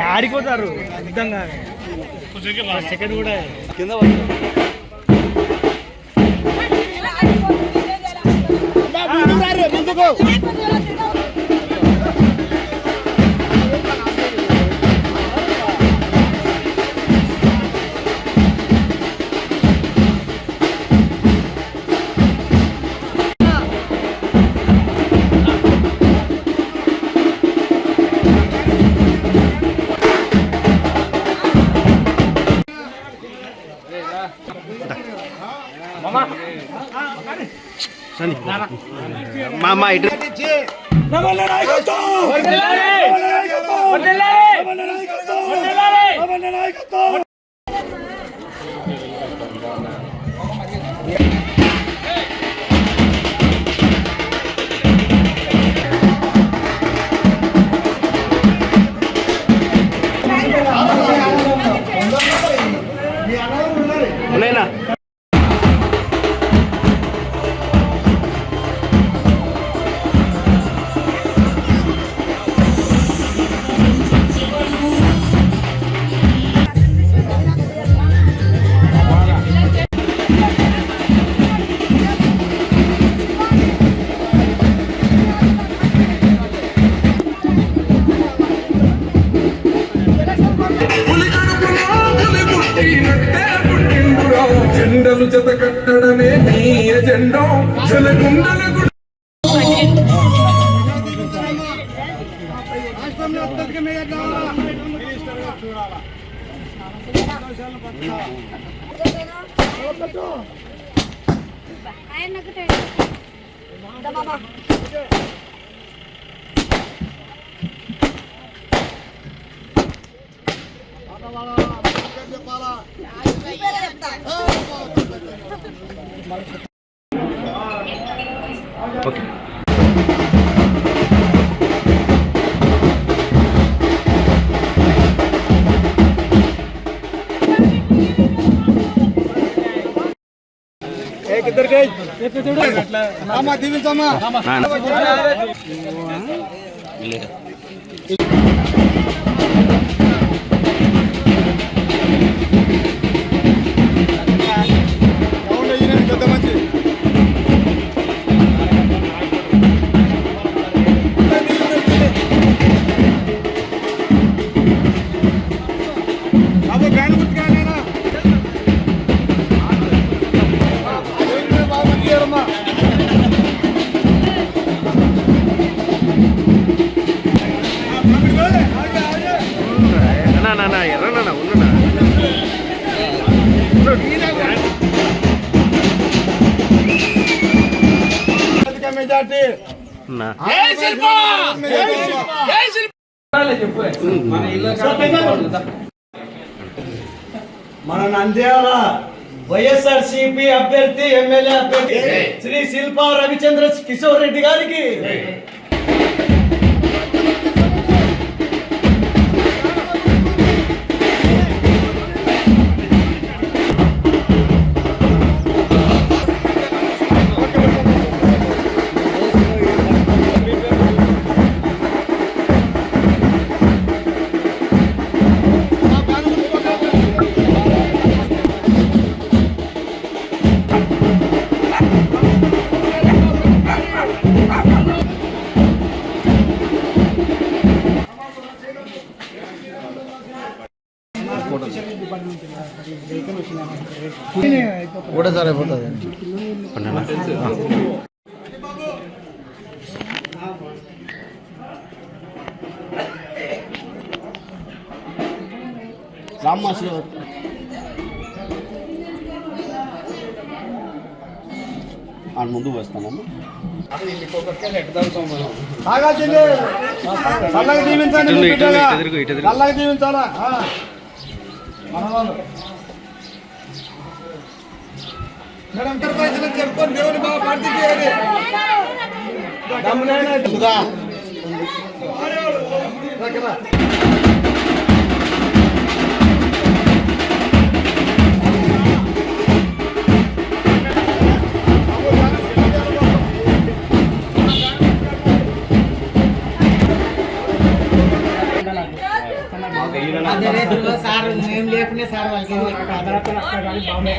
ఆడిపోతారు సిద్ధంగా సెకండ్ కూడా కింద మామా ఇటు ఉన్నాయినా జెండలు జత కట్టడమే నీ ఎజెండో జలగుండల ఓకే దీవించమ్మా ఎర్రనా ఉన్ననా మన నంద్యాల వైఎస్ఆర్సీపీ అభ్యర్థి ఎమ్మెల్యే అభ్యర్థి శ్రీ శిల్పా రవిచంద్ర కిషోర్ రెడ్డి గారికి కూడా సరిపోతుంది ముందు వస్తానమ్మా చల్లగా దీవించండి చల్లగా దీవించాలా మేడం చెప్పుకొని దేవుని బాగా ప్రార్థన చేయాలి. అదే రేపు సార్ మేము లేకునే సార్ వాళ్ళకి బాగుంది.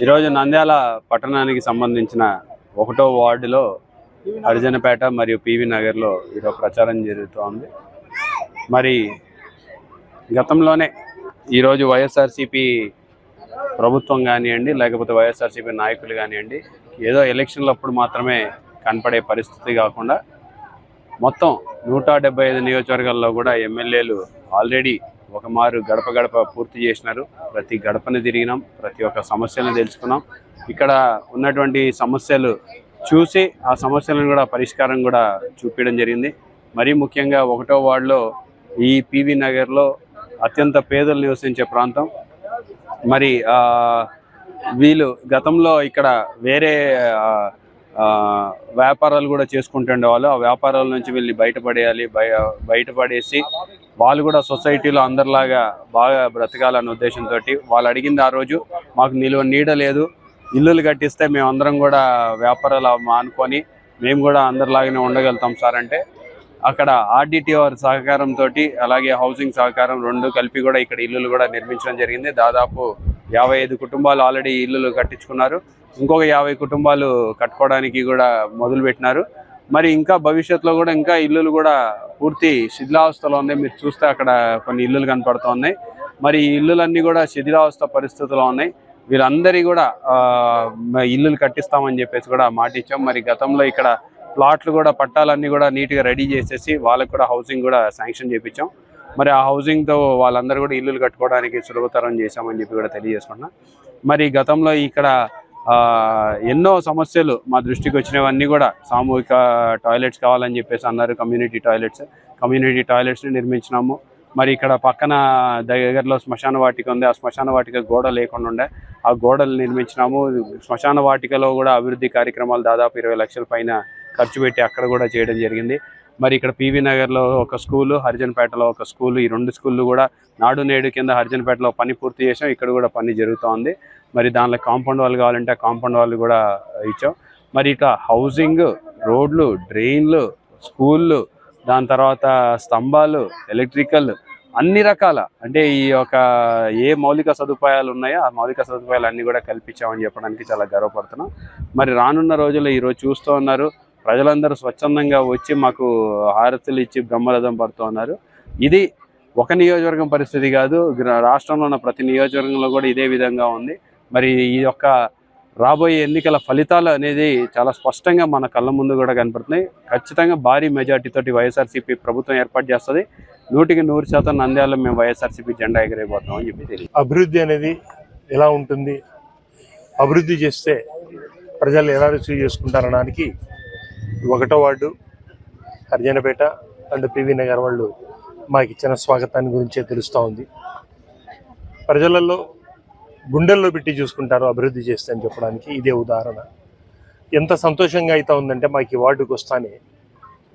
ఈరోజు నంద్యాల పట్టణానికి సంబంధించిన 1వ వార్డులో హరిజనపేట మరియు పివి నగర్లో ఈరోజు ప్రచారం జరుగుతోంది. మరి గతంలోనే ఈరోజు వైఎస్ఆర్సీపీ ప్రభుత్వం కానివ్వండి, లేకపోతే వైఎస్ఆర్సీపీ నాయకులు కానివ్వండి, ఏదో ఎలక్షన్లప్పుడు మాత్రమే కనపడే పరిస్థితి కాకుండా మొత్తం 175 నియోజకవర్గాల్లో కూడా ఎమ్మెల్యేలు ఆల్రెడీ ఒక మారు గడప గడప పూర్తి చేసినారు. ప్రతి గడపని తిరిగినాం, ప్రతి ఒక్క సమస్యలను తెలుసుకున్నాం. ఇక్కడ ఉన్నటువంటి సమస్యలు చూసి ఆ సమస్యలను కూడా పరిష్కారం కూడా చూపించడం జరిగింది. మరీ ముఖ్యంగా 1వ వార్డులో ఈ పివి నగర్లో అత్యంత పేదలు నివసించే ప్రాంతం. మరి వీళ్ళు గతంలో ఇక్కడ వేరే వ్యాపారాలు కూడా చేసుకుంటుండే వాళ్ళు. ఆ వ్యాపారాల నుంచి వీళ్ళు బయటపడేసి వాళ్ళు కూడా సొసైటీలో అందరిలాగా బాగా బ్రతకాలన్న ఉద్దేశంతో వాళ్ళు అడిగింది ఆ రోజు, మాకు నీడ లేదు, ఇల్లులు కట్టిస్తే మేమందరం కూడా వ్యాపారాలు మానుకొని మేము కూడా అందరిలాగానే ఉండగలుగుతాం సార్ అంటే, అక్కడ ఆర్డిటిఓ సహకారంతో అలాగే హౌసింగ్ సహకారం రెండు కలిపి కూడా ఇక్కడ ఇల్లులు కూడా నిర్మించడం జరిగింది. దాదాపు 55 కుటుంబాలు ఆల్రెడీ ఇల్లులు కట్టించుకున్నారు. ఇంకొక 50 కుటుంబాలు కట్టుకోవడానికి కూడా మొదలుపెట్టినారు. మరి ఇంకా భవిష్యత్తులో కూడా ఇంకా ఇల్లులు కూడా పూర్తి శిథిలావస్థలో ఉన్నాయి. మీరు చూస్తే అక్కడ కొన్ని ఇల్లులు కనపడుతూ ఉన్నాయి. మరి ఈ ఇల్లులన్నీ కూడా శిథిలావస్థ పరిస్థితుల్లో ఉన్నాయి. వీళ్ళందరి కూడా ఇల్లులు కట్టిస్తామని చెప్పేసి కూడా మాట ఇచ్చాం. మరి గతంలో ఇక్కడ ప్లాట్లు కూడా పట్టాలన్నీ కూడా నీట్గా రెడీ చేసేసి వాళ్ళకు కూడా హౌసింగ్ కూడా శాంక్షన్ చేయించాం. మరి ఆ హౌసింగ్తో వాళ్ళందరూ కూడా ఇల్లులు కట్టుకోవడానికి సులభతరం చేశామని చెప్పి కూడా తెలియజేసుకుంటున్నాం. మరి గతంలో ఇక్కడ ఎన్నో సమస్యలు మా దృష్టికి వచ్చినవన్నీ కూడా సామూహిక టాయిలెట్స్ కావాలని చెప్పేసి అన్నారు. కమ్యూనిటీ టాయిలెట్స్ని నిర్మించినాము. మరి ఇక్కడ పక్కన దగ్గరలో శ్మశాన వాటిక ఉంది. ఆ శ్మశాన వాటిక గోడ లేకుండా ఉండే, ఆ గోడలు నిర్మించినాము. శ్మశాన వాటికలో కూడా అభివృద్ధి కార్యక్రమాలు దాదాపు 20 లక్షల పైన ఖర్చు పెట్టి అక్కడ కూడా చేయడం జరిగింది. మరి ఇక్కడ పివి నగర్లో ఒక స్కూలు, హరిజనపేటలో ఒక స్కూలు, ఈ 2 స్కూళ్ళు కూడా నాడు నేడు కింద హరిజనపేటలో పని పూర్తి చేసాం. ఇక్కడ కూడా పని జరుగుతూ ఉంది. మరి దానిలో కాంపౌండ్ వాళ్ళు కావాలంటే కాంపౌండ్ వాళ్ళు కూడా ఇచ్చాం. మరి ఇట్లా హౌసింగ్, రోడ్లు, డ్రైన్లు, స్కూళ్ళు, దాని తర్వాత స్తంభాలు, ఎలక్ట్రికల్, అన్ని రకాల అంటే ఈ యొక్క ఏ మౌలిక సదుపాయాలు ఉన్నాయో ఆ మౌలిక సదుపాయాలు అన్నీ కూడా కల్పించామని చెప్పడానికి చాలా గర్వపడుతున్నాం. మరి రానున్న రోజుల్లో ఈరోజు చూస్తూ ఉన్నారు, ప్రజలందరూ స్వచ్ఛందంగా వచ్చి మాకు హారతులు ఇచ్చి బ్రహ్మరథం పడుతూ ఉన్నారు. ఇది ఒక నియోజకవర్గం పరిస్థితి కాదు, రాష్ట్రంలో ఉన్న ప్రతి నియోజకవర్గంలో కూడా ఇదే విధంగా ఉంది. మరి ఈ యొక్క రాబోయే ఎన్నికల ఫలితాలు అనేది చాలా స్పష్టంగా మన కళ్ళ ముందు కూడా కనపడుతున్నాయి. ఖచ్చితంగా భారీ మెజార్టీతోటి వైఎస్ఆర్సీపీ ప్రభుత్వం ఏర్పాటు చేస్తుంది. 100% నంద్యాలలో మేము వైఎస్ఆర్సీపీ జెండా ఎగరైపోతాం అని చెప్పి తెలియదు. అభివృద్ధి అనేది ఎలా ఉంటుంది, అభివృద్ధి చేస్తే ప్రజలు ఎలా రిసీవ్ చేసుకుంటారనడానికి 1వ ward Harijanapeta and PV Nagar వాళ్ళు మాకు ఇచ్చిన స్వాగతాన్ని గురించే తెలుస్తూ ఉంది. ప్రజలలో గుండెల్లో పెట్టి చూసుకుంటారు అభివృద్ధి చేస్తే అని చెప్పడానికి ఇదే ఉదాహరణ. ఎంత సంతోషంగా అయితే ఉందంటే మాకు ఈ వార్డుకు వస్తానే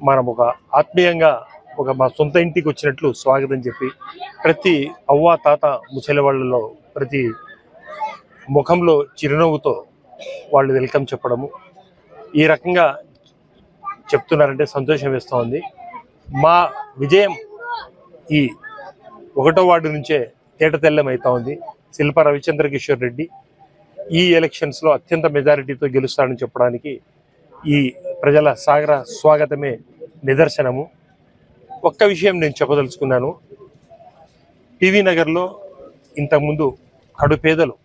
మనం ఒక ఆత్మీయంగా మా సొంత ఇంటికి వచ్చినట్లు స్వాగతం చెప్పి ప్రతి అవ్వ తాత ముసలి వాళ్ళలో ప్రతి ముఖంలో చిరునవ్వుతో వాళ్ళు వెల్కమ్ చెప్పడము ఈ రకంగా చెప్తున్నారంటే సంతోషం వేస్తూ ఉంది. మా విజయం ఈ 1వ వార్డు నుంచే తేటతెల్లం అవుతా ఉంది. శిల్ప రవిచంద్ర కిషోర్ రెడ్డి ఈ ఎలక్షన్స్లో అత్యంత మెజారిటీతో గెలుస్తాడని చెప్పడానికి ఈ ప్రజల సాగర స్వాగతమే నిదర్శనము. ఒక్క విషయం నేను చెప్పదలుచుకున్నాను. పివి నగర్లో ఇంతకుముందు కడు పేదలు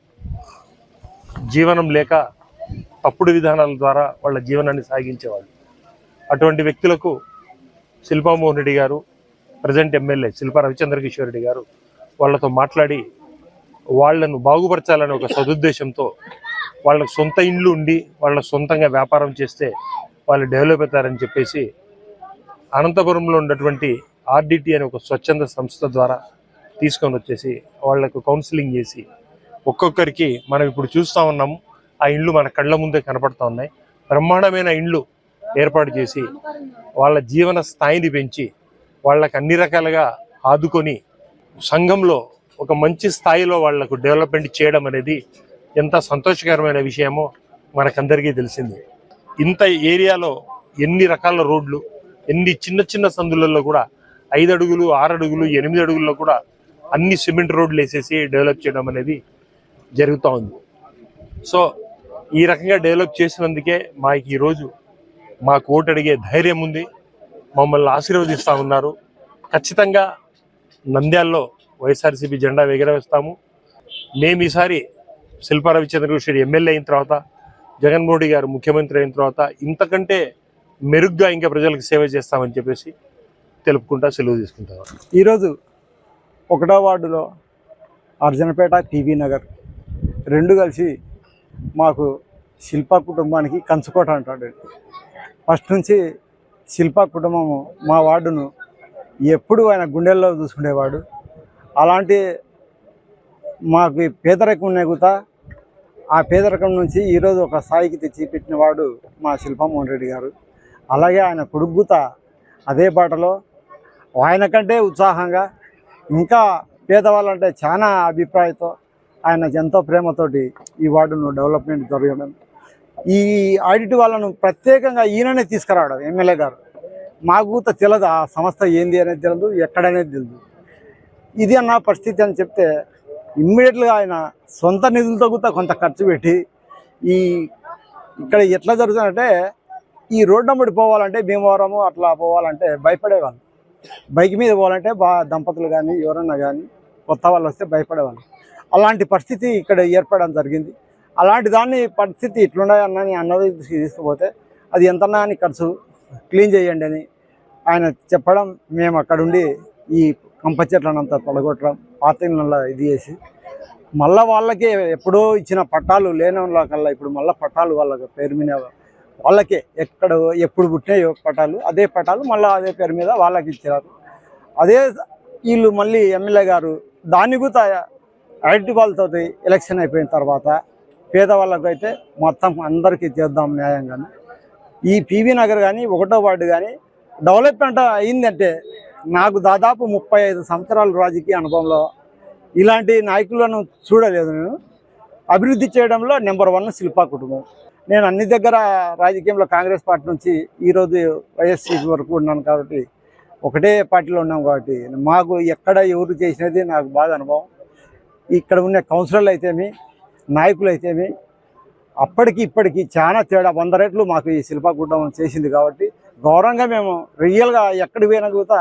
జీవనం లేక తప్పుడు విధానాల ద్వారా వాళ్ళ జీవనాన్ని సాగించేవాళ్ళు. అటువంటి వ్యక్తులకు శిల్పామోహన్ రెడ్డి గారు, ప్రజెంట్ ఎమ్మెల్యే శిల్పా రవిచంద్ర కిషోర్ రెడ్డి గారు వాళ్ళతో మాట్లాడి వాళ్లను బాగుపరచాలనే ఒక సదుద్దేశంతో వాళ్ళకు సొంత ఇండ్లు ఉండి వాళ్ళ సొంతంగా వ్యాపారం చేస్తే వాళ్ళు డెవలప్ అవుతారని చెప్పేసి అనంతపురంలో ఉన్నటువంటి ఆర్డిటి అనే ఒక స్వచ్ఛంద సంస్థ ద్వారా తీసుకొని వచ్చేసి వాళ్లకు కౌన్సిలింగ్ చేసి ఒక్కొక్కరికి మనం ఇప్పుడు చూస్తూ ఉన్నాము. ఆ ఇండ్లు మన కళ్ళ ముందే కనపడుతూ ఉన్నాయి. బ్రహ్మాండమైన ఇండ్లు ఏర్పాటు చేసి వాళ్ళ జీవన స్థాయిని పెంచి వాళ్ళకి అన్ని రకాలుగా ఆదుకొని సంఘంలో ఒక మంచి స్థాయిలో వాళ్లకు డెవలప్మెంట్ చేయడం అనేది ఎంత సంతోషకరమైన విషయమో మనకందరికీ తెలిసింది. ఇంత ఏరియాలో ఎన్ని రకాల రోడ్లు, ఎన్ని చిన్న చిన్న సందులలో కూడా 5 అడుగులు 6 అడుగులు 8 అడుగుల్లో కూడా అన్ని సిమెంట్ రోడ్లు వేసేసి డెవలప్ చేయడం అనేది జరుగుతూ ఉంది. సో ఈ రకంగా డెవలప్ చేసినందుకే మాకు ఈరోజు మాకు ఓటు అడిగే ధైర్యం ఉంది. మమ్మల్ని ఆశీర్వదిస్తూ ఉన్నారు. ఖచ్చితంగా నంద్యాలలో వైఎస్ఆర్సీపీ జెండా ఎగరవేస్తాము. మేము ఈసారి శిల్పా రవిచంద్ర కిషోర్ ఎమ్మెల్యే అయిన తర్వాత, జగన్మోహన్ రెడ్డి గారు ముఖ్యమంత్రి అయిన తర్వాత ఇంతకంటే మెరుగ్గా ఇంకా ప్రజలకు సేవ చేస్తామని చెప్పేసి తెలుపుకుంటా సెలవు తీసుకుంటాం. ఈరోజు 1వ వార్డులో అర్జునపేట, టీవీ నగర్ రెండు కలిసి మాకు శిల్పా కుటుంబానికి కంచుకోట అంటాడు. ఫస్ట్ నుంచి శిల్పా కుటుంబము మా వార్డును ఎప్పుడు ఆయన గుండెల్లో చూసుకునేవాడు. అలాంటి మాకు పేదరికం నెగుతా ఆ పేదరికం నుంచి ఈరోజు ఒక స్థాయికి తెచ్చి పెట్టినవాడు మా శిల్పామోహన్ రెడ్డి గారు. అలాగే ఆయన కొడుకుత అదే బాటలో ఆయన కంటే ఉత్సాహంగా ఇంకా పేదవాళ్ళంటే చాలా అభిప్రాయంతో ఆయన ఎంతో ప్రేమతోటి ఈ వార్డును డెవలప్మెంట్ జరగడం, ఈ ఆడిట్ వాళ్ళను ప్రత్యేకంగా ఈయననే తీసుకురావడం ఎమ్మెల్యే గారు. మాకు తెలియదు ఆ సంస్థ ఏంది అనేది తెలియదు, ఎక్కడనేది తెలియదు. ఇది అన్న పరిస్థితి అని చెప్తే ఇమ్మీడియట్గా ఆయన సొంత నిధులతో కూడా కొంత ఖర్చు పెట్టి ఇక్కడ ఎట్లా జరుగుతుందంటే ఈ రోడ్డు అమ్మడి పోవాలంటే భీమవరము అట్లా పోవాలంటే భయపడేవాళ్ళు. బైక్ మీద పోవాలంటే దంపతులు కానీ ఎవరన్నా కానీ కొత్త వాళ్ళు వస్తే భయపడేవాళ్ళు. అలాంటి పరిస్థితి ఇక్కడ ఏర్పడడం జరిగింది. అలాంటి దాన్ని పరిస్థితి ఇట్లున్నాయని అన్నది తీసుకుపోతే అది ఎంతన్నా అని ఖర్చు క్లీన్ చేయండి అని ఆయన చెప్పడం, మేము అక్కడుండి ఈ కంప చెట్లను అంతా తొలగొట్టడం, పాత ఇళ్ళల్లో ఇది చేసి మళ్ళీ వాళ్ళకే ఎప్పుడో ఇచ్చిన పట్టాలు లేని వాళ్ళకల్లా ఇప్పుడు మళ్ళీ పట్టాలు వాళ్ళ పేరు మీద వాళ్ళకే ఎక్కడ ఎప్పుడు పుట్టినాయో పట్టాలు అదే పట్టాలు మళ్ళీ అదే పేరు మీద వాళ్ళకి ఇచ్చారు. అదే వీళ్ళు మళ్ళీ ఎమ్మెల్యే గారు దాన్ని కూడా ఐటీ వాళ్ళతో ఎలక్షన్ అయిపోయిన తర్వాత పేదవాళ్ళకు అయితే మొత్తం అందరికీ చేద్దాం న్యాయంగానే. ఈ పివి నగర్ కానీ 1వ వార్డు కానీ డెవలప్మెంట్ అయిందంటే నాకు దాదాపు 35 సంవత్సరాల రాజకీయ అనుభవంలో ఇలాంటి నాయకులను చూడలేదు. నేను అభివృద్ధి చేయడంలో నెంబర్ 1 శిల్పా కుటుంబం. నేను అన్ని దగ్గర రాజకీయంలో కాంగ్రెస్ పార్టీ నుంచి ఈరోజు వైఎస్సీపీ వరకు ఉన్నాను కాబట్టి ఒకటే పార్టీలో ఉన్నాం కాబట్టి మాకు ఎక్కడ ఎవరు చేసినది నాకు బాగా అనుభవం. ఇక్కడ ఉన్న కౌన్సిలర్లు అయితేమి నాయకులు అయితేమి అప్పటికి ఇప్పటికి చాలా తేడా 100 రెట్లు మాకు ఈ శిల్పా కుటుంబం చేసింది కాబట్టి గౌరవంగా మేము రియల్గా ఎక్కడికి పోయినా కూడా